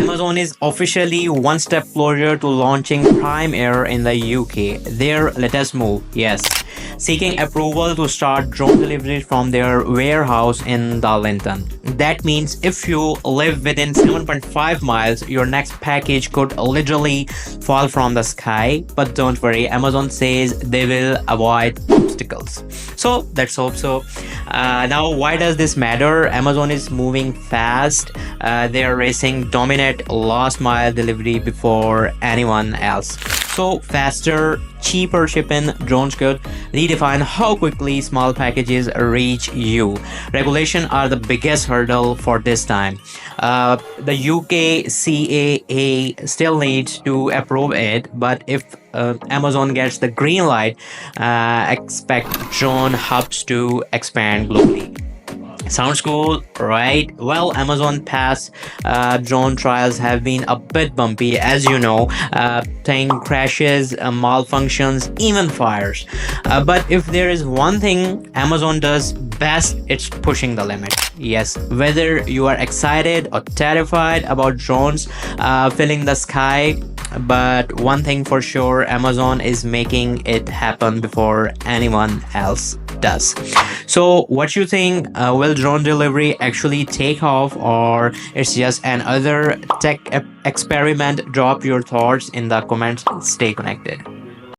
Amazon is officially one step closer to launching Prime Air in the UK. Their latest move, yes, seeking approval to start drone deliveries from their warehouse in Darlington. That means if you live within 7.5 miles, your next package could literally fall from the sky. But don't worry, Amazon says they will avoid obstacles. So let's hope so. Now, why does this matter? Amazon is moving fast. They are racing dominate last mile delivery before anyone else. So faster, cheaper shipping drones could redefine how quickly small packages reach you. Regulation are the biggest hurdle for this time. The UK CAA still needs to approve it, but if Amazon gets the green light, expect drone hubs to expand globally. Sounds cool, right? Well, Amazon past drone trials have been a bit bumpy, as you know. Thing crashes, malfunctions, even fires. But if there is one thing Amazon does best, it's pushing the limit. Yes, whether you are excited or terrified about drones filling the sky, but one thing for sure, Amazon is making it happen before anyone else does. So what you think, will drone delivery actually take off, or it's just another tech experiment? Drop your thoughts in the comments. Stay connected.